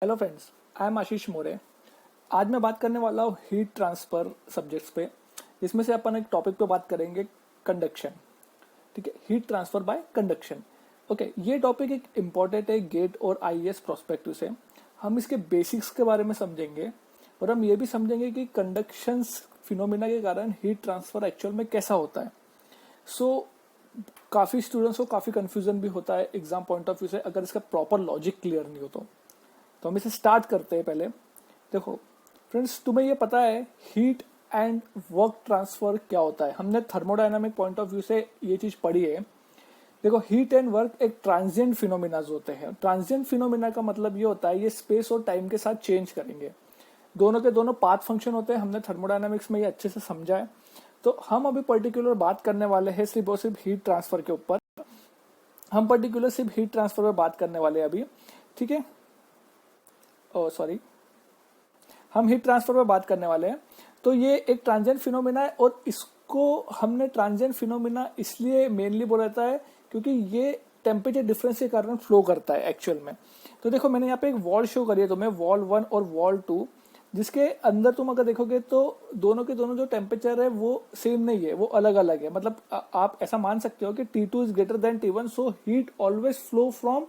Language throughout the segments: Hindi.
हेलो फ्रेंड्स, आई एम आशीष मोरे। आज मैं बात करने वाला हूँ हीट ट्रांसफर सब्जेक्ट्स पे, जिसमें से अपन एक टॉपिक पे बात करेंगे, कंडक्शन। ठीक है, heat transfer by conduction. Okay, ये टॉपिक एक इम्पॉर्टेंट है गेट और आईएएस प्रोस्पेक्टिव से। हम इसके बेसिक्स के बारे में समझेंगे और हम ये भी समझेंगे कि कंडक्शन फिनोमिना के कारण हीट ट्रांसफर एक्चुअल में कैसा होता है। सो काफ़ी स्टूडेंट्स को काफ़ी कन्फ्यूजन भी होता है एग्जाम पॉइंट ऑफ व्यू से, अगर इसका प्रॉपर लॉजिक क्लियर नहीं हो तो हम इसे स्टार्ट करते हैं। पहले देखो फ्रेंड्स, तुम्हें ये पता है हीट एंड वर्क ट्रांसफर क्या होता है? हमने थर्मोडायनामिक पॉइंट ऑफ व्यू से ये चीज पढ़ी है। देखो, हीट एंड वर्क एक ट्रांजिएंट फिनोमिनाज होते हैं। ट्रांजिएंट फिनोमिना का मतलब ये होता है ये स्पेस और टाइम के साथ चेंज करेंगे। दोनों के दोनों पाथ फंक्शन होते हैं। हमने थर्मोडायनामिक्स में ये अच्छे से समझा है। तो हम अभी पर्टिकुलर बात करने वाले हैं सिर्फ और सिर्फ हीट ट्रांसफर के ऊपर। हम पर्टिकुलर सिर्फ हीट ट्रांसफर पर बात करने वाले हैं अभी। ठीक है, सॉरी, हम हीट ट्रांसफर पर बात करने वाले हैं। तो ये एक ट्रांजिएंट फिनोमिना है और इसको हमने ट्रांजिएंट फिनोमिना इसलिए मेनली बोला जाता है क्योंकि ये टेम्परेचर डिफरेंस के कारण फ्लो करता है एक्चुअल में। तो देखो, मैंने यहाँ पे एक वॉल शो करी है तुम्हें, वॉल 1 और वॉल 2, जिसके अंदर तुम अगर देखोगे तो दोनों के दोनों जो टेम्परेचर है वो सेम नहीं है, वो अलग अलग है। मतलब आप ऐसा मान सकते हो कि T2 is greater than T1, so heat always flow from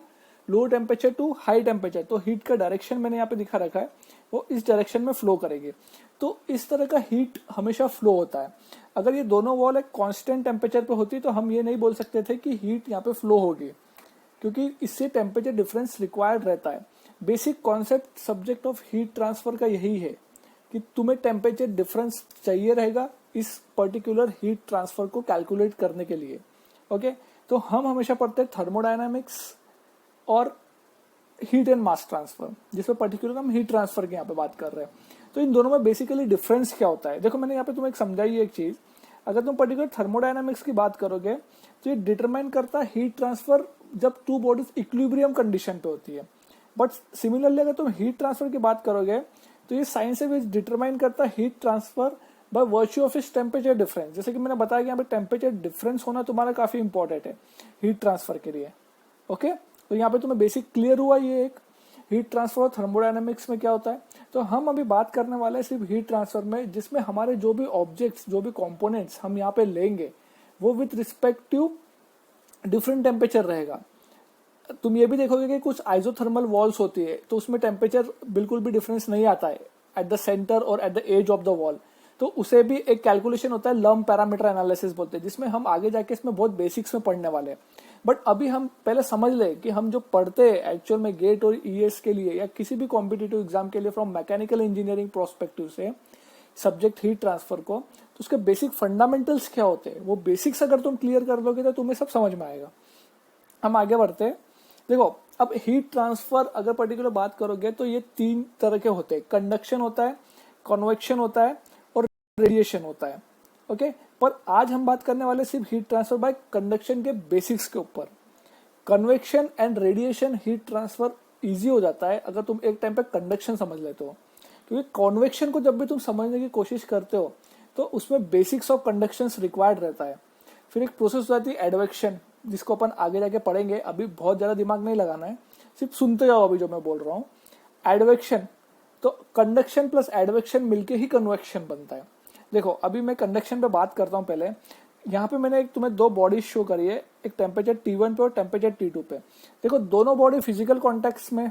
low temperature to high temperature. तो हीट का डायरेक्शन मैंने यहाँ पे दिखा रखा है, वो इस डायरेक्शन में फ्लो करेगी। तो इस तरह का हीट हमेशा फ्लो होता है। अगर ये दोनों वॉल एक कांस्टेंट टेम्परेचर पे होती तो हम ये नहीं बोल सकते थे कि हीट यहाँ पे फ्लो होगी, क्योंकि इससे टेम्परेचर डिफरेंस रिक्वायर्ड रहता है। Basic concept subject of heat transfer का यही है कि तुम्हें टेम्परेचर डिफरेंस चाहिए रहेगा इस पर्टिकुलर हीट ट्रांसफर को कैलकुलेट करने के लिए। ओके, तो हम हमेशा पढ़ते हैं थर्मोडायनामिक्स और हीट एंड मास ट्रांसफर, जिसमें पर्टिकुलर हम हीट ट्रांसफर की यहाँ पे बात कर रहे हैं। तो इन दोनों में बेसिकली डिफरेंस क्या होता है? देखो, मैंने यहाँ पे तुम्हें एक समझाई एक चीज। अगर तुम पर्टिकुलर थर्मोडायनामिक्स की बात करोगे तो ये डिटरमाइन करता है हीट ट्रांसफर जब टू बॉडीज इक्विलिब्रियम कंडीशन पे होती है। बट सिमिलरली अगर तुम हीट ट्रांसफर की बात करोगे तो ये साइंस से डिटरमाइन करता है heat transfer by virtue of इस टेम्परेचर डिफरेंस। जैसे कि मैंने बताया कि यहाँ पे टेम्परेचर डिफरेंस होना तुम्हारा काफी इंपॉर्टेंट है हीट ट्रांसफर के लिए। ओके, तो यहाँ पे तुम्हें बेसिक क्लियर हुआ ये एक हीट ट्रांसफर और थर्मोडायनामिक्स में क्या होता है। तो हम अभी बात करने वाले हैं सिर्फ हीट ट्रांसफर में, जिसमें हमारे जो भी ऑब्जेक्ट्स, जो भी कंपोनेंट्स हम यहाँ पे लेंगे वो with respect to different temperature रहेगा। तुम ये भी देखोगे कि कुछ आइसोथर्मल वॉल्स होती है तो उसमें टेम्परेचर बिल्कुल भी डिफरेंस नहीं आता है एट द सेंटर और at the edge of the wall. तो उसे भी एक कैलकुलेशन होता है, लम पैरामीटर एनालिसिस बोलते हैं, जिसमें हम आगे जाके इसमें बहुत बेसिक्स में पढ़ने वाले हैं। बट अभी हम पहले समझ ले कि हम जो पढ़ते हैं एक्चुअल में गेट और ईएस के लिए या किसी भी कॉम्पिटिटिव एग्जाम के लिए फ्रॉम मैकेनिकल इंजीनियरिंग प्रोस्पेक्टिव से सब्जेक्ट हीट ट्रांसफर को, तो उसके बेसिक फंडामेंटल्स क्या होते हैं, वो बेसिक्स अगर तुम क्लियर कर लोगे तो तुम्हें सब समझ में आएगा। हम आगे बढ़ते हैं। देखो, अब हीट ट्रांसफर अगर पर्टिकुलर बात करोगे तो ये तीन तरह के होते हैं। कंडक्शन होता है, कन्वेक्शन होता है और रेडिएशन होता है। ओके, पर आज हम बात करने वाले सिर्फ हीट ट्रांसफर बाय कंडक्शन के बेसिक्स के ऊपर। Convection and radiation heat transfer easy हो जाता है अगर तुम एक टाइम पे कंडक्शन समझ लेते हो, क्योंकि कन्वेक्शन को जब भी तुम समझने की कोशिश करते हो तो उसमें बेसिक्स ऑफ कंडक्शन रिक्वायर्ड रहता है। फिर एक प्रोसेस हो जाती है एडवेक्शन, जिसको अपन आगे जाके पढ़ेंगे, अभी बहुत ज्यादा दिमाग नहीं लगाना है, सिर्फ सुनते जाओ अभी जो मैं बोल रहा हूँ। एडवेक्शन, तो कंडक्शन प्लस एडवेक्शन मिलके ही कन्वेक्शन बनता है। देखो, अभी मैं कंडक्शन पे बात करता हूँ। पहले यहाँ पे मैंने तुम्हें दो बॉडी शो करी है, एक टेम्परेचर T1 पे और टेम्परेचर T2 पे। देखो, दोनों बॉडी फिजिकल कॉन्टेक्ट में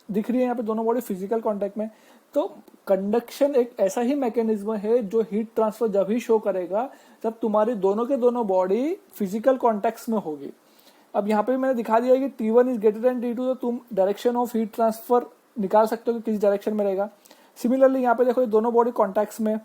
दिख रही है, यहाँ पे दोनों बॉडी फिजिकल कॉन्टेक्ट में। तो कंडक्शन एक ऐसा ही मैकेनिज्म है जो हीट ट्रांसफर जब ही शो करेगा जब तुम्हारी दोनों के दोनों बॉडी फिजिकल कॉन्टेक्ट में होगी। अब यहाँ पे मैंने दिखा दिया है कि T1 is greater then T2, तो तुम डायरेक्शन ऑफ हीट ट्रांसफर निकाल सकते हो कि किस डायरेक्शन में रहेगा। सिमिलरली यहाँ पे देखो, ये दोनों बॉडी कॉन्टैक्ट्स में,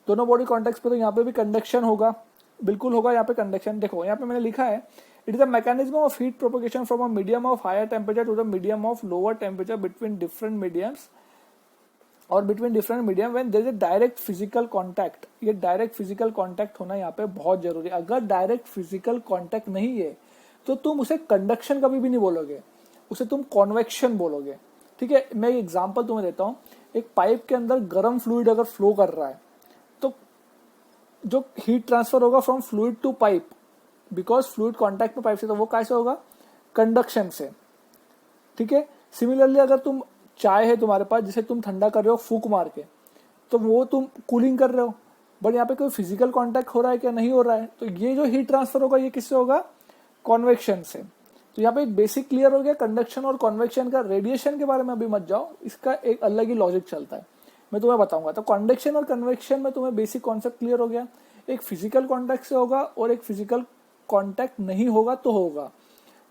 दोनों बॉडी कॉन्टैक्ट्स पे, तो यहाँ पे भी कंडक्शन होगा, बिल्कुल होगा यहाँ पे कंडक्शन। देखो, यहाँ पे मैंने लिखा है, it is a mechanism of heat propagation from a medium of higher temperature to the medium of lower temperature between different mediums और between different medium when there is a direct physical contact. ये डायरेक्ट फिजिकल कांटेक्ट होना यहाँ पे बहुत जरूरी है। अगर डायरेक्ट फिजिकल कांटेक्ट नहीं है तो तुम उसे कंडक्शन कभी भी नहीं बोलोगे, उसे तुम कॉन्वेक्शन बोलोगे। ठीक है, मैं एक एग्जांपल तुम्हें देता हूँ। एक पाइप के अंदर गर्म फ्लूइड अगर फ्लो कर रहा है तो जो हीट ट्रांसफर होगा from fluid to pipe, because fluid contact में पाइप से, तो वो कैसे होगा? कंडक्शन से। ठीक है, सिमिलरली अगर तुम चाय है तुम्हारे पास जिसे तुम ठंडा कर रहे हो फूंक मार के, तो वो तुम कूलिंग कर रहे हो, बट यहाँ पे कोई फिजिकल कांटेक्ट हो रहा है क्या, नहीं हो रहा है। तो ये जो हीट ट्रांसफर होगा ये किससे होगा, कॉन्वेक्शन से। तो यहाँ पे एक बेसिक क्लियर हो गया कंडक्शन और कॉन्वेक्शन का। रेडिएशन के बारे में अभी मत जाओ, इसका एक अलग ही लॉजिक चलता है, मैं तुम्हें बताऊंगा। तो कंडक्शन और कन्वेक्शन में तुम्हें बेसिक कॉन्सेप्ट क्लियर हो गया। एक फिजिकल कॉन्टैक्ट से होगा और एक फिजिकल कॉन्टैक्ट नहीं होगा तो होगा।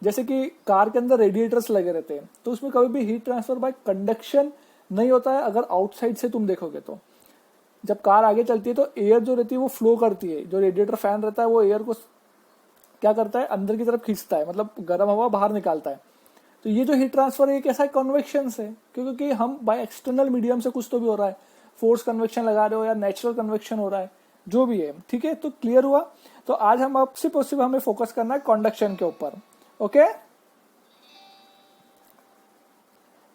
जैसे कि कार के अंदर रेडिएटर्स लगे रहते हैं, तो उसमें कभी भी हीट ट्रांसफर बाय कंडक्शन नहीं होता है। अगर आउटसाइड से तुम देखोगे तो जब कार आगे चलती है तो एयर जो रहती है वो फ्लो करती है, जो रेडिएटर फैन रहता है वो एयर को क्या करता है, अंदर की तरफ खींचता है, मतलब गर्म हवा बाहर निकालता है। तो ये जो हीट ट्रांसफर है ये कैसा है, कन्वेक्शन से, क्योंकि हम बाय एक्सटर्नल मीडियम से कुछ तो भी हो रहा है, फोर्स कन्वेक्शन लगा रहे हो या नेचुरल कन्वेक्शन हो रहा है, जो भी है, ठीक है। तो क्लियर हुआ। तो आज हम आपसे पॉसिबल हमें फोकस करना है कंडक्शन के ऊपर, ओके,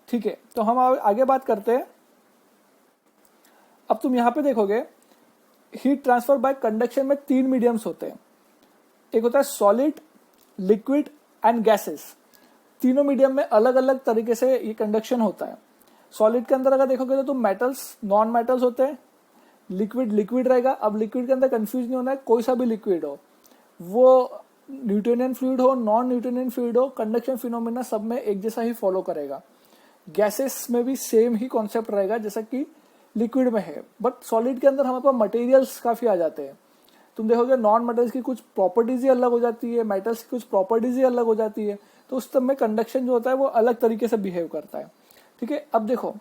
ठीक है। तो हम आगे बात करते हैं। अब तुम यहां पे देखोगे हीट ट्रांसफर बाय कंडक्शन में 3 मीडियम्स होते हैं। एक होता है सॉलिड, लिक्विड एंड गैसेस। तीनों मीडियम में अलग अलग तरीके से ये कंडक्शन होता है। सॉलिड के अंदर अगर देखोगे तो तुम मेटल्स, नॉन मेटल्स होते हैं। लिक्विड लिक्विड रहेगा। अब लिक्विड के अंदर कंफ्यूज नहीं होना है, कोई सा भी लिक्विड हो, वो न्यूटोनियन फ्लूइड हो, नॉन न्यूटोनियन फ्लूइड हो, कंडक्शन फिनोमेना सब में एक जैसा ही फॉलो करेगा। गैसेस में भी सेम ही कॉन्सेप्ट रहेगा जैसा कि लिक्विड में है, बट सॉलिड के अंदर हमारे पास मटेरियल्स काफी आ जाते हैं। तुम देखोगे नॉन मेटल्स की कुछ प्रॉपर्टीज ही अलग हो जाती है, मेटल्स की कुछ प्रॉपर्टीज ही अलग हो जाती है, तो उस सब में कंडक्शन जो होता है वो अलग तरीके से बिहेव करता है, ठीक है। अब देखो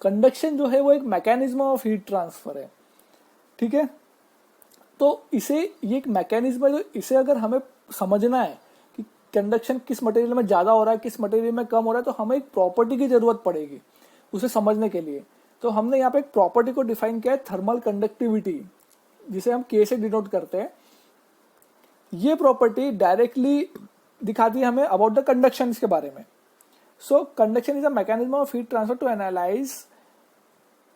कंडक्शन जो है वो एक मैकेनिज्म ऑफ हीट ट्रांसफर है, ठीक है। तो इसे, ये एक मैकेनिज्म है, जो इसे अगर हमें समझना है कि कंडक्शन किस मटेरियल में ज्यादा हो रहा है, किस मटेरियल में कम हो रहा है, तो हमें एक प्रॉपर्टी की जरूरत पड़ेगी उसे समझने के लिए। तो हमने यहाँ पे एक प्रॉपर्टी को डिफाइन किया है, थर्मल कंडक्टिविटी, जिसे हम के से डिनोट करते हैं। ये प्रॉपर्टी डायरेक्टली दिखाती है हमें अबाउट द कंडक्शन के बारे में। So conduction is a mechanism of heat transfer. To analyze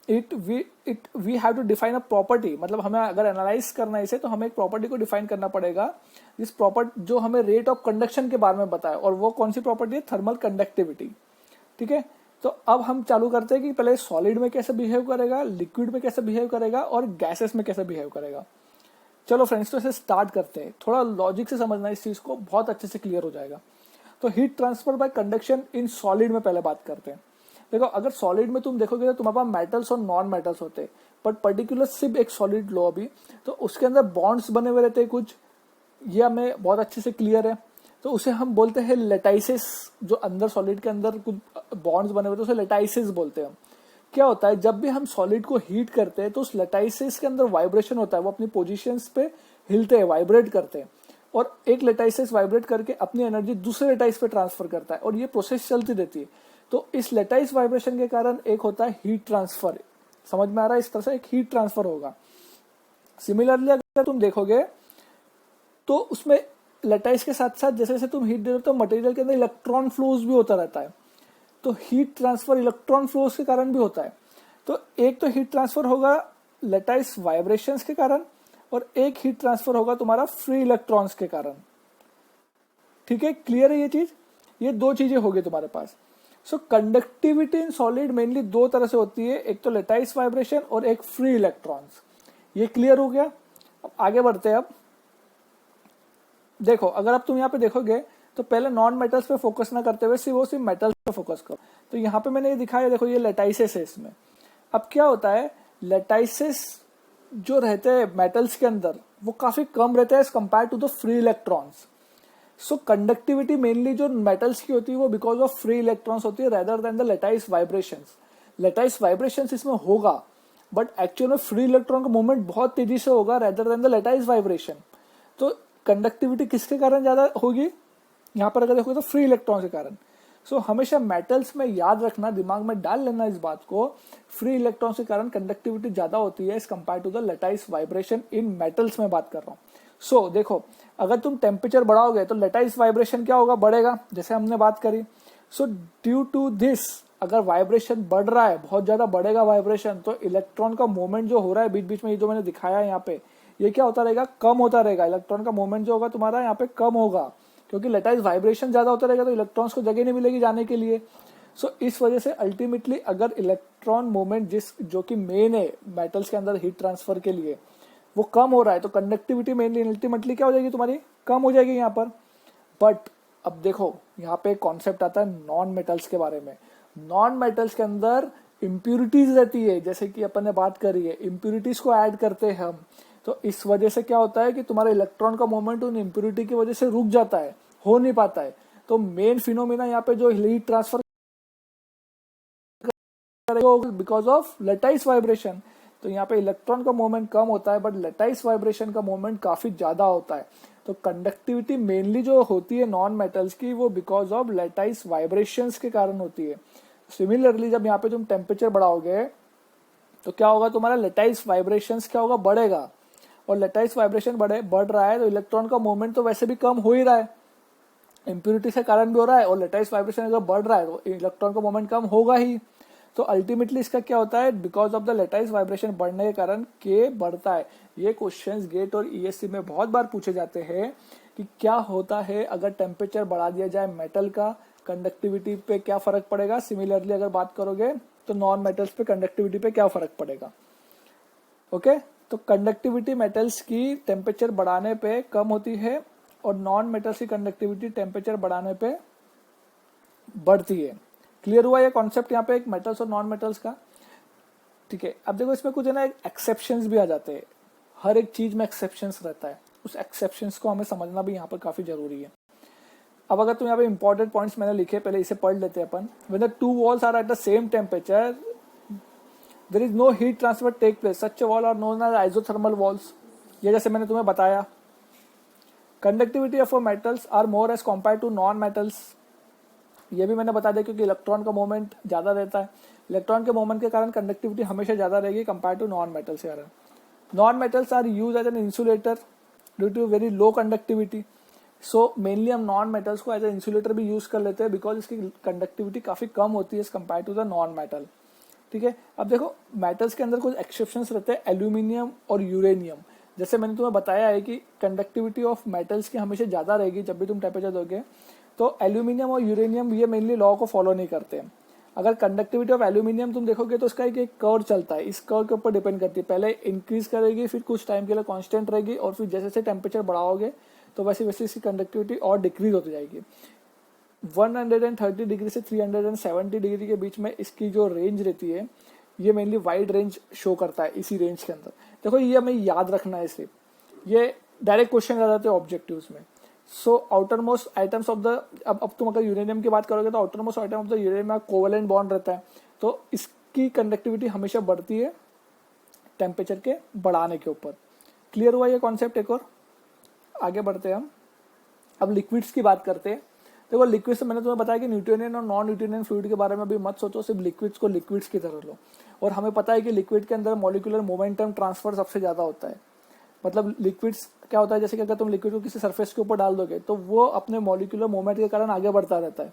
it we have to define a property, मतलब हमें अगर एनालाइज करना है इसे तो हमें एक प्रॉपर्टी को डिफाइन करना पड़ेगा, जिस प्रॉपर्टी जो हमें रेट ऑफ कंडक्शन के बारे में बताए, और वो कौन सी प्रॉपर्टी है, थर्मल कंडक्टिविटी, ठीक है। तो अब हम चालू करते हैं कि पहले सॉलिड में कैसे बिहेव करेगा, लिक्विड में कैसे बिहेव करेगा और गैसेस में कैसे बिहेव करेगा। चलो फ्रेंड्स, तो इसे स्टार्ट करते हैं। थोड़ा लॉजिक से समझना इस चीज को, बहुत अच्छे से क्लियर हो जाएगा। तो heat transfer by conduction in solid में पहले बात करते हैं। देखो अगर सॉलिड में तुम देखोगे तो तुम्हारे पास मेटल्स और नॉन मेटल्स होते हैं, बट पर्टिकुलर सिर्फ एक सॉलिड लो अभी, तो उसके अंदर बॉन्ड्स बने हुए रहते हैं कुछ, ये हमें बहुत अच्छे से क्लियर है। तो उसे हम बोलते हैं लेटाइसिस। जो अंदर सॉलिड के अंदर कुछ बॉन्ड्स बने हुए तो उसे लेटाइसिस बोलते हैं। क्या होता है, जब भी हम सॉलिड को हीट करते हैं तो उस लेटाइसिस के अंदर वाइब्रेशन होता है, वो अपनी पोजीशंस पे हिलते हैं, वाइब्रेट करते हैं, और एक लेटाइसिस वाइब्रेट करके अपनी एनर्जी दूसरे लेटाइस पे ट्रांसफर करता है, और ये प्रोसेस चलती रहती है। तो इस लेटाइस वाइब्रेशन के कारण एक होता है हीट ट्रांसफर। समझ में आ रहा है, इस तरह से एक हीट ट्रांसफर होगा। सिमिलरली अगर तुम देखोगे तो उसमें लेटाइस के साथ साथ जैसे जैसे तुम हीट दे रहे हो तो मटेरियल के अंदर इलेक्ट्रॉन फ्लोज भी होता रहता है। तो हीट ट्रांसफर इलेक्ट्रॉन फ्लोज के कारण भी होता है। तो एक तो हीट ट्रांसफर होगा लेटाइस वाइब्रेशंस के कारण, और एक हीट ट्रांसफर होगा तुम्हारा फ्री इलेक्ट्रॉन्स के कारण, ठीक है। क्लियर है ये चीज, ये दो चीजें होगी तुम्हारे पास। सो कंडक्टिविटी इन सॉलिड मेनली दो तरह से होती है, एक तो लेटाइस वाइब्रेशन और एक फ्री इलेक्ट्रॉन्स। ये क्लियर हो गया। अब आगे बढ़ते हैं। अब देखो अगर अब तुम यहाँ पे देखोगे तो पहले नॉन मेटल्स पे फोकस ना करते हुए सिर्फ मेटल्स पे फोकस करो। तो यहाँ पे मैंने ये दिखाया, देखो ये लेटाइसिस है इसमें। अब क्या होता है, लेटाइसिस जो रहते हैं मेटल्स के अंदर वो काफी कम रहते हैं as compare to the free electrons. So conductivity mainly जो मेटल्स की होती है वो बिकॉज ऑफ फ्री इलेक्ट्रॉन्स होती है rather than the lattice vibrations. Lattice vibrations इसमें होगा, बट एक्चुअल में फ्री इलेक्ट्रॉन का मूवमेंट बहुत तेजी से होगा rather than the lattice vibration. तो कंडक्टिविटी किसके कारण ज्यादा होगी, यहाँ पर अगर देखो तो फ्री इलेक्ट्रॉन के कारण। सो हमेशा मेटल्स में याद रखना, दिमाग में डाल लेना इस बात को, फ्री इलेक्ट्रॉन के कारण कंडक्टिविटी ज्यादा होती है as compare to the lattice vibration in metals में बात कर रहा हूँ। सो देखो अगर तुम टेम्परेचर बढ़ाओगे तो लेटाइस वाइब्रेशन क्या होगा, बढ़ेगा, जैसे हमने बात करी। सो ड्यू टू दिस अगर वाइब्रेशन बढ़ रहा है, बहुत ज्यादा बढ़ेगा वाइब्रेशन, तो इलेक्ट्रॉन का मूवमेंट जो हो रहा है बीच बीच में, ये जो मैंने दिखाया है यहाँ पे, ये क्या होता रहेगा, कम होता रहेगा। इलेक्ट्रॉन का मूवमेंट जो होगा तुम्हारा यहाँ पे कम होगा, क्योंकि लेटाइस वाइब्रेशन ज्यादा होता रहेगा तो इलेक्ट्रॉन्स को जगह नहीं मिलेगी जाने के लिए। सो इस वजह से अल्टीमेटली अगर इलेक्ट्रॉन मूवमेंट जो कि मेन है मेटल्स के अंदर हीट ट्रांसफर के लिए, वो कम हो रहा है, तो कंडक्टिविटी मेनली अल्टीमेटली क्या हो जाएगी तुम्हारी, कम हो जाएगी यहाँ पर। बट अब देखो यहाँ पे कॉन्सेप्ट आता है नॉन मेटल्स के बारे में। नॉन मेटल्स के अंदर इम्प्यूरिटीज रहती है, जैसे कि अपन ने बात करी है, इम्प्यूरिटीज को ऐड करते हैं हम, तो इस वजह से क्या होता है कि तुम्हारे इलेक्ट्रॉन का मूवमेंट उन इम्प्यूरिटी की वजह से रुक जाता है, हो नहीं पाता है। तो मेन फिनोमिना यहाँ पे जो हीट ट्रांसफर करेगा बिकॉज ऑफ लेटाइस वाइब्रेशन। तो यहाँ पे इलेक्ट्रॉन का मूवमेंट कम होता है, बट लेटाइस वाइब्रेशन का मूवमेंट काफी ज्यादा होता है। तो कंडक्टिविटी मेनली जो होती है नॉन मेटल्स की, वो बिकॉज ऑफ लेटाइस वाइब्रेशंस के कारण होती है। सिमिलरली जब यहाँ पे तुम टेम्परेचर बढ़ाओगे तो क्या होगा, तुम्हारा लेटाइस वाइब्रेशंस क्या होगा, बढ़ेगा। और लेटाइस वाइब्रेशन बढ़ रहा है तो इलेक्ट्रॉन का मूवमेंट तो वैसे भी कम हो ही रहा है, इम्प्यूरिटी के कारण भी हो रहा है, और लेटाइस वाइब्रेशन अगर बढ़ रहा है तो इलेक्ट्रॉन का मूवमेंट कम होगा ही। तो अल्टीमेटली इसका क्या होता है, because of the lattice vibration बढ़ने के कारण के बढ़ता है। ये क्वेश्चंस गेट और ईएससी में बहुत बार पूछे जाते हैं कि क्या होता है अगर टेम्परेचर बढ़ा दिया जाए मेटल का, कंडक्टिविटी पे क्या फर्क पड़ेगा। सिमिलरली अगर बात करोगे तो नॉन मेटल्स पे कंडक्टिविटी पे क्या फर्क पड़ेगा। ओके, तो कंडक्टिविटी मेटल्स की टेम्परेचर बढ़ाने पे कम होती है और नॉन मेटल्स की कंडक्टिविटी टेम्परेचर बढ़ाने पे बढ़ती है। क्लियर हुआ ये कॉन्सेप्ट यहाँ पे एक मेटल्स और नॉन मेटल्स का। ठीक है, अब देखो इसमें कुछ है ना एक्सेप्शंस भी आ जाते हैं, हर एक चीज में एक्सेप्शंस रहता है, उस एक्सेप्शंस को हमें समझना भी यहाँ पर काफी जरूरी है। अब अगर तुम यहाँ पे इंपॉर्टेंट पॉइंट्स मैंने लिखे, पहले इसे पढ़ लेते हैं अपन। When the two walls are at the same temperature there is no heat transfer take place, such wall are known as isothermal walls. ये जैसे मैंने तुम्हें बताया, conductivity of metals are more as compare to non metals. ये भी मैंने बता दिया क्योंकि इलेक्ट्रॉन का मूवमेंट ज्यादा रहता है, इलेक्ट्रॉन के मूवमेंट के कारण कंडक्टिविटी हमेशा ज्यादा रहेगी कंपेयर टू नॉन मेटल्स के कारण। Non metals are use as an insulator due to very low conductivity. So mainly हम नॉन मेटल्स को एज ए इंसुलेटर भी यूज कर लेते हैं बिकॉज इसकी कंडक्टिविटी काफी कम होती है as compare to the non metal. ठीक है, अब देखो मेटल्स के अंदर कुछ एक्सेप्शंस रहते हैं, एल्यूमिनियम और यूरेनियम। जैसे मैंने तुम्हें बताया है कि कंडक्टिविटी ऑफ मेटल्स की हमेशा ज्यादा रहेगी जब भी तुम टेम्परेचर दोगे, तो एल्यूमिनियम और यूरेनियम ये मेनली लॉ को फॉलो नहीं करते हैं। अगर कंडक्टिविटी ऑफ एल्यूमिनियम तुम देखोगे तो उसका एक कर्व चलता है, इस कर्व के ऊपर डिपेंड करती है, पहले इंक्रीज करेगी फिर कुछ टाइम के लिए कांस्टेंट रहेगी और फिर जैसे जैसे टेम्परेचर बढ़ाओगे तो वैसे वैसे इसकी कंडक्टिविटी और डिक्रीज होती जाएगी। 130 डिग्री से 370 डिग्री के बीच में इसकी जो रेंज रहती है, ये मेनली वाइड रेंज शो करता है इसी रेंज के अंदर। देखो ये हमें याद रखना है सिर्फ, ये डायरेक्ट क्वेश्चन आ जाते हैं ऑब्जेक्टिव्स में। So outer most items of the, अब तुम अगर यूरेनियम की बात करोगे तो outer most item of the uranium में कोवेलेंट बॉन्ड रहता है, तो इसकी कंडक्टिविटी हमेशा बढ़ती है टेम्परेचर के बढ़ाने के ऊपर। क्लियर हुआ ये कॉन्सेप्ट। एक और आगे बढ़ते हैं हम, अब लिक्विड्स की बात करते हैं। देखो लिक्विड्स मैंने तुम्हें बताया कि न्यूट्रिनियन और नॉन न्यूट्रिनियन फ्लूइड के बारे में अभी मत सोचो, सिर्फ लिक्विड्स को लिक्विड्स की तरह लो। और हमें पता है कि लिक्विड के अंदर मॉलिक्यूलर मोमेंटम ट्रांसफर सबसे ज्यादा होता है। मतलब लिक्विड्स क्या होता है, जैसे कि अगर तुम लिक्विड को किसी सरफेस के ऊपर डाल दोगे तो वो अपने मॉलिक्यूलर मूवमेंट के कारण आगे बढ़ता रहता है।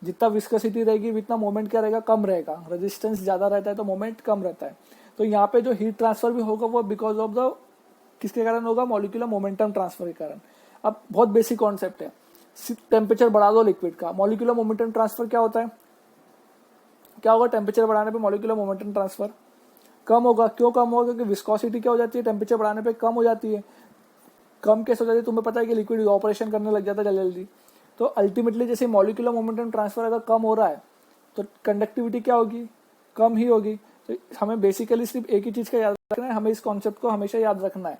जितना विस्कोसिटी रहेगी उतना मूवमेंट क्या रहेगा, कम रहेगा। रेजिस्टेंस ज्यादा रहता है तो मूवमेंट कम रहता है। तो यहाँ पे जो हीट ट्रांसफर भी होगा वो बिकॉज ऑफ द किसके कारण होगा, मॉलिक्यूलर मोमेंटम ट्रांसफर के कारण। अब बहुत बेसिक कॉन्सेप्ट है, टेम्परेचर बढ़ा दो लिक्विड का, मॉलिक्यूलर मोमेंटम ट्रांसफर क्या होता है, क्या होगा, टेम्परेचर बढ़ाने पे मॉलिक्यूलर मोमेंटम ट्रांसफर कम होगा। क्यों कम होगा, क्योंकि विस्कोसिटी क्या हो जाती है, टेम्परेचर बढ़ाने पे कम हो जाती है। कम कैसे हो जाती है, तुम्हें पता है कि लिक्विड ऑपरेशन करने लग जाता है जल्दी जल्दी। तो अल्टीमेटली जैसे मॉलिक्यूलर मोमेंटम ट्रांसफर अगर कम हो रहा है तो कंडक्टिविटी क्या होगी, कम ही होगी। तो हमें बेसिकली सिर्फ एक ही चीज का याद रखना है, हमें इस कॉन्सेप्ट को हमेशा याद रखना है।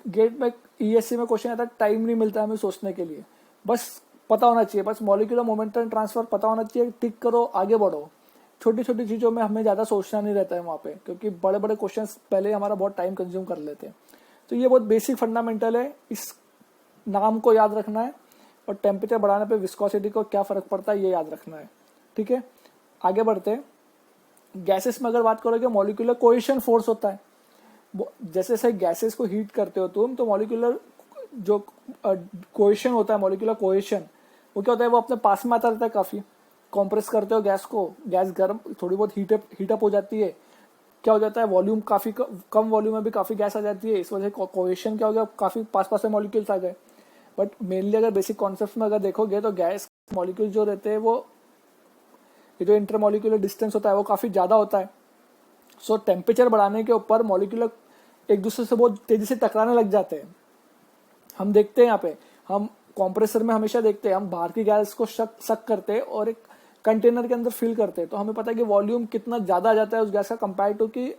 गेट में ईएससी में क्वेश्चन आता है, टाइम नहीं मिलता है हमें सोचने के लिए, बस पता होना चाहिए, बस मॉलिक्यूलर मोमेंटम ट्रांसफर पता होना चाहिए, टिक करो आगे बढ़ो। छोटी छोटी चीजों में हमें ज्यादा सोचना नहीं रहता है वहां पे, क्योंकि बड़े बड़े क्वेश्चंस पहले हमारा बहुत टाइम कंज्यूम कर लेते हैं। तो ये बहुत बेसिक फंडामेंटल है, इस नाम को याद रखना है और टेम्परेचर बढ़ाने पे विस्कोसिटी को क्या फर्क पड़ता है ये याद रखना है। ठीक है, आगे बढ़ते हैं। गैसेस में अगर बात करोगे मॉलिक्यूलर कोहेशन फोर्स होता है। जैसे जैसे गैसेस को हीट करते हो तुम तो मॉलिक्यूलर जो कोहेशन होता है, मॉलिक्यूलर कोहेशन वो क्या होता है, वो अपने पास में आता रहता है। काफी कंप्रेस करते हो गैस को, गैस गर्म थोड़ी बहुत हीटअप हो जाती है, क्या हो जाता है, वॉल्यूम काफी कम वॉल्यूम में भी काफी गैस आ जाती है, इस वजह से कोहेशन क्या हो गया, काफी पास पास में मॉलिक्यूल्स आ गए। बट मेनली अगर बेसिक कॉन्सेप्ट में अगर देखोगे तो गैस मॉलिक्यूल जो रहते हैं वो ये जो इंटरमोलिकुलर डिस्टेंस होता है वो काफ़ी ज़्यादा होता है। सो टेम्परेचर बढ़ाने के ऊपर मॉलिक्यूलर एक दूसरे से बहुत तेज़ी से टकराने लग जाते हैं। हम देखते हैं यहाँ पे, हम कॉम्प्रेसर में हमेशा देखते हैं, हम बाहर की गैस को सक करते हैं और एक कंटेनर के अंदर फिल करते हैं, तो हमें पता है कि वॉल्यूम कितना ज़्यादा आ जाता है उस गैस का कंपेयर टू कि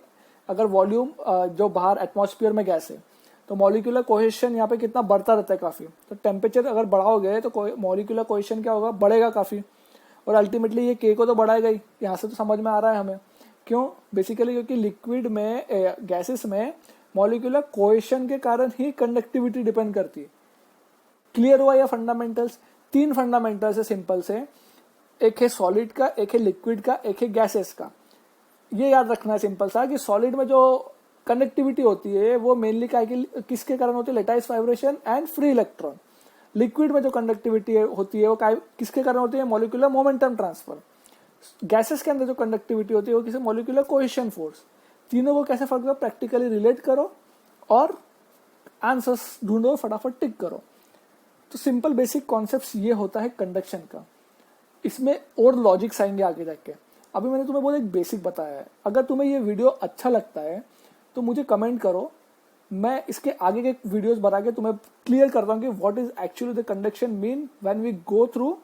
अगर वॉल्यूम जो बाहर एटमॉस्फेयर में गैस है, तो मॉलिक्यूलर कोहेशन यहाँ पे कितना बढ़ता रहता है काफ़ी। तो टेम्परेचर अगर बढ़ाओगे तो मॉलिक्यूलर कोहेशन क्या होगा, बढ़ेगा काफ़ी, और अल्टीमेटली ये के को तो बढ़ाएगा ही। यहाँ से तो समझ में आ रहा है हमें क्यों, बेसिकली क्योंकि लिक्विड में गैसेस में मॉलिक्यूलर कोहेशन के कारण ही कंडक्टिविटी डिपेंड करती है। क्लियर हुआ या फंडामेंटल्स? 3 फंडामेंटल्स है सिंपल से, एक है सॉलिड का, एक है लिक्विड का, एक है गैसेस का। ये याद रखना है सिंपल सा कि सॉलिड में जो कंडक्टिविटी होती है वो मेनली किसके कारण होती है, lattice vibration and free electron. Liquid में जो कंडक्टिविटी होती है वो किसके कारण होती है, मॉलिक्यूलर मोमेंटम ट्रांसफर। गैसेस के अंदर जो कंडक्टिविटी होती है वो किसी मॉलिक्यूलर कोहेशन फोर्स। तीनों को कैसे फर्क करो, प्रैक्टिकली रिलेट करो और आंसर्स ढूंढो, फटाफट टिक करो। तो सिंपल बेसिक कॉन्सेप्ट ये होता है कंडक्शन का। इसमें और लॉजिक्स आएंगे आगे जाके। अभी मैंने तुम्हें बहुत एक बेसिक बताया है। अगर तुम्हें ये वीडियो अच्छा लगता है तो मुझे कमेंट करो, मैं इसके आगे के वीडियोस बना के तुम्हें क्लियर करता हूँ कि what is actually the conduction mean when we go through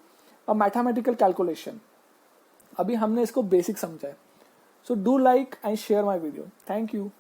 a mathematical calculation. अभी हमने इसको बेसिक समझा है। So do like and share my video. Thank you.